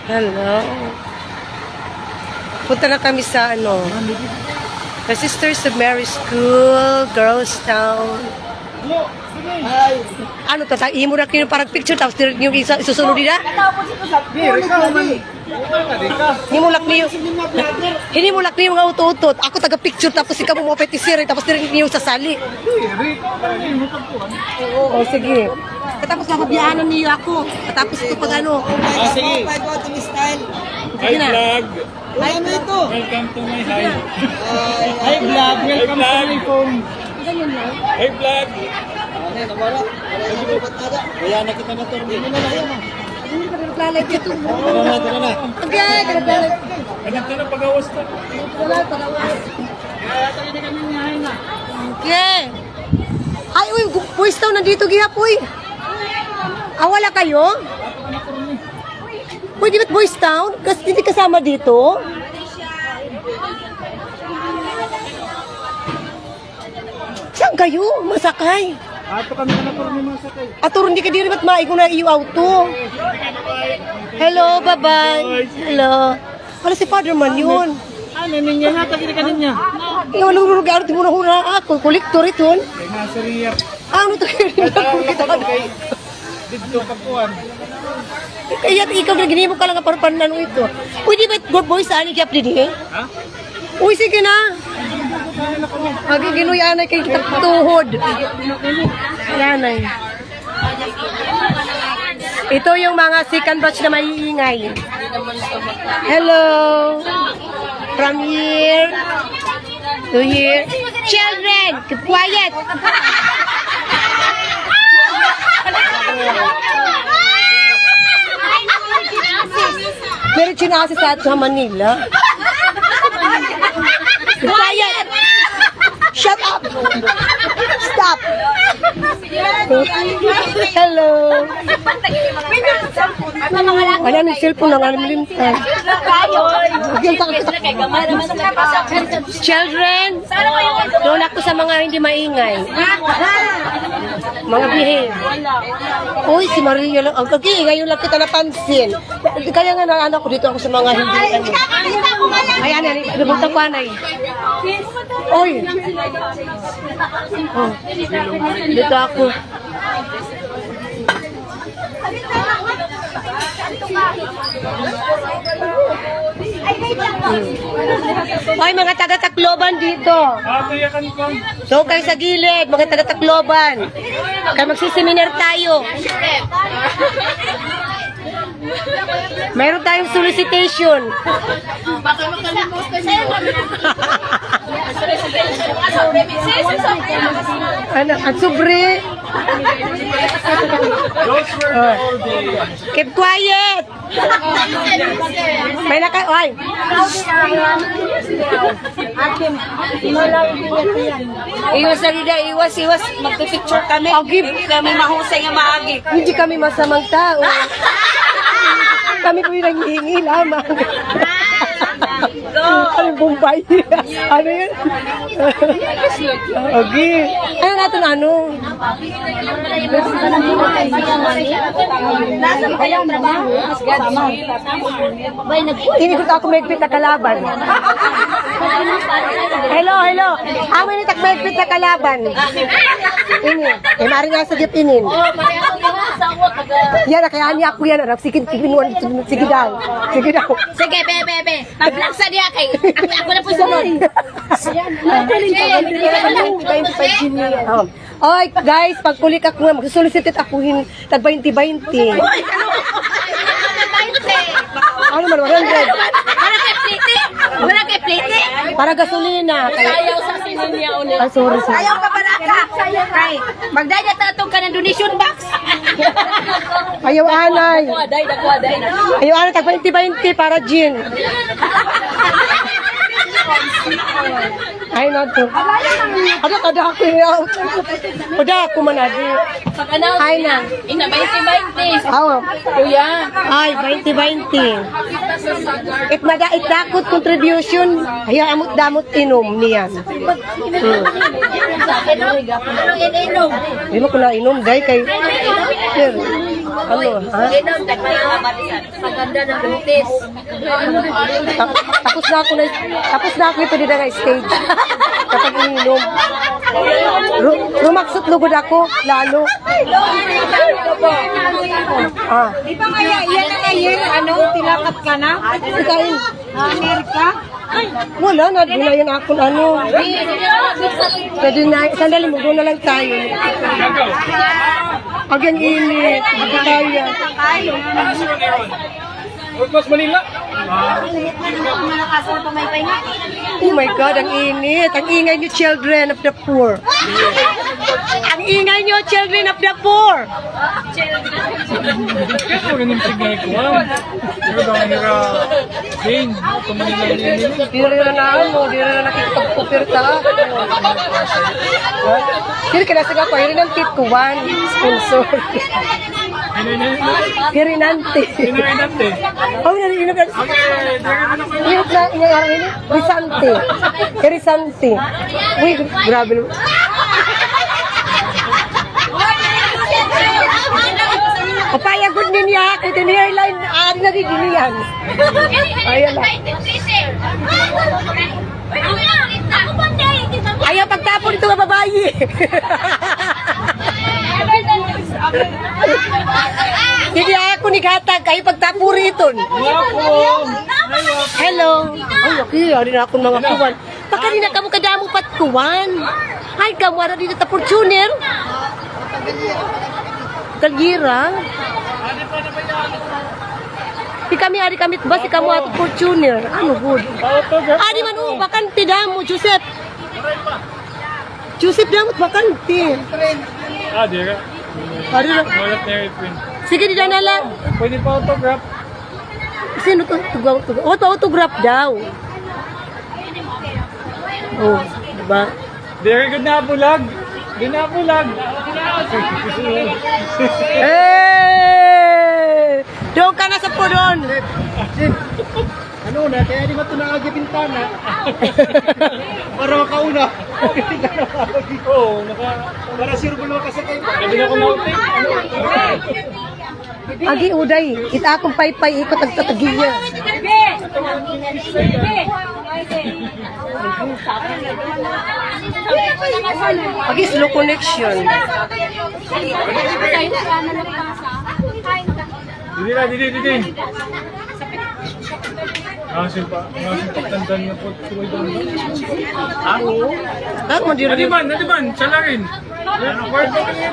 Hello. Punta na kami sa the Sisters of Mary School, Girls Town. Ano to? Imo na kayo parang picture tapos yung isusunod nila? Hindi mo lak niyo mga utot-utot. Ako taga-picture tapos ikaw mo petisir tapos niyo sasali. Oo, sige. Tapos mapabiyanan niyo ako. Tapos ito pag ano. Sige. Hi vlog. Ay, ano ito? Welcome to my hive. Hi, vlog. Welcome to my phone. Hi vlog. Ano, nawala. Kaya nakita na ito. Hindi na lang yan. Hindi ka naglalay dito. Tara na. Okay, naglalay. Ganit na pag-awas na. Okay. Ay, uy, boys daw nandito gihapoy. Wala kayo? Pwede ba't Boys Town? Kasi hindi kasama dito? Saan kayo? Masakay. Ato kami na po rin mga sakay. Ato, hindi ka diri ba't maigo na iyo auto? Hello, bye-bye. Hello. Wala si Father man yun. Ano, niya na, tagili ka niya. Yung lulurugaro, di mo na huna ako. Kolektor ito. Kay Nasiriya. Ano ito? Dito kapuan. Kaya ikaw na ginimo ka lang kaparpanan ito. Pwede ba good boy sa ani kap didi? Ha? Uy, sige na. Magiginuyanay kay kita tuhod. Yanay. Ito yung mga second batch na maiingay. Hello. From here to here. Children, keep quiet. Pero chinasi sa ato sa Manila. Quiet! Shut up! Stop! Hello! Wala ng cellphone ng alimlintan. Children, doon ako sa mga hindi maingay. Mga behave. Uy, si Maria lang. Okay, ngayon lang kita napansin. Kaya nga na anak ko dito ako sa mga hindi ano. Ayan, nabunta ko anay. Uy. Oh. Dito ako. Ay, mga taga-Tacloban dito. Kakayakan ko. So, kayo sa gilid, mga taga-Tacloban. Kaya magsiseminar tayo. Meron tayong solicitation. Baka makalimutan niyo. Ano, at sobre. Those were the old days. Keep quiet. May naka, oy. Iwas na rin iwas. Magpipicture kami. Hindi kami mahusay nga maagi. Hindi kami masamang tao. Kami po yung nanghihingi lamang. Ano Bombay? Ano yun? Okay. Ano natin ano? Tinigot ako megpit na kalaban. Hello. Amin ni takmegpit na kalaban. Ini. Maring nga sa dip inin. Yan, kaya niya ako yan. Sige daw. Sige, bebe. Maglaksa niya kay. Ako na po sunod. Oy, guys, pagkulik ako nga, magsusolicited ako tag 20-20. Ano man, 100. Wala kay plate. Para gasolina. Ayaw sa sininya uni. Sorry. Ayaw ka ba ka? Kay, magdaya tatong ka ng donation box. Ayaw anay. Dakuaday. Ayaw anay, tag 20-20 para gin. Ay, nato. Kada ako yun. Kada ako manadi. Pag-announce Ay na. Ina, 20-20. Awa. Kuya. Ay, 20-20. Itdakot contribution. Ayaw amot-damot inom niyan. Ano inom? Hindi mo ko na inom, day kay... Sir. Ano, ha? Paganda ng butis. Tapos na ako ito dito nga stage. Kapag ininom. Rumaksot lugod ako, lalo. Ah, Di ba kaya yan na ngayon, ano, tinakat ka na? ikain. Amerika? Wala na, di na yun ako ano. Pwede na, sandali mo, doon na lang tayo. Pag yung init, hindi kaya. Mas Manila. Malakas na pamaypay nga. Oh my God, ang init. Ang ingay niyo, children of the poor. Ang ingay niyo, children of the poor. Kaya ko rin yung signal ko. Pero daw nira Jane. Ito Manila nila. Di rin na ano, di rin na nakikipagpupirta ako. Hindi ka nasa ako, hirin ang tip ko, one sponsor. Hirinante. Inainante. Oh, narinig ka. Hirap na, inayarang ini. Risante. Risante. Uy, grabe. Papaya good niya. Ito ni airline. Ari na rin yan. Ayan na. Ayaw pagtapon ito nga babae. Hindi ako ni Gatag. Ayaw pagtapuri ito. Hello. Ay, okay. Ari na akong mga kuwan. Baka rin na kamo kadamo patkuwan. Ay, kamo ara dito ta Fortuner. Tagira. Di kami, ari kami, basi kamu ato Fortuner. Ano, good. Ari man, bakante damo, Joseph. Joseph damo, bakante. Ah, di ka. Ari na. Malat na yung friend. Sige, di na lang. Pwede pa autograph. Sino to? Autograph daw. Oh, diba? Di ka good na bulag. Di na bulag. Eh! Doon ka na sa puron. Ano na, kaya di ba ito nakagya bintana? Para makauna. Oo, Para sure mo naman kasakay. Sabi na ko na ulit. Agi uday, kita akong paypay ikot ang tatagiya. Agi slow connection. Didi. Ngasin pa tandan na po. Tuloy doon. Bakit mo di rin Nadiban, siya lang rin. Kwarto ka niya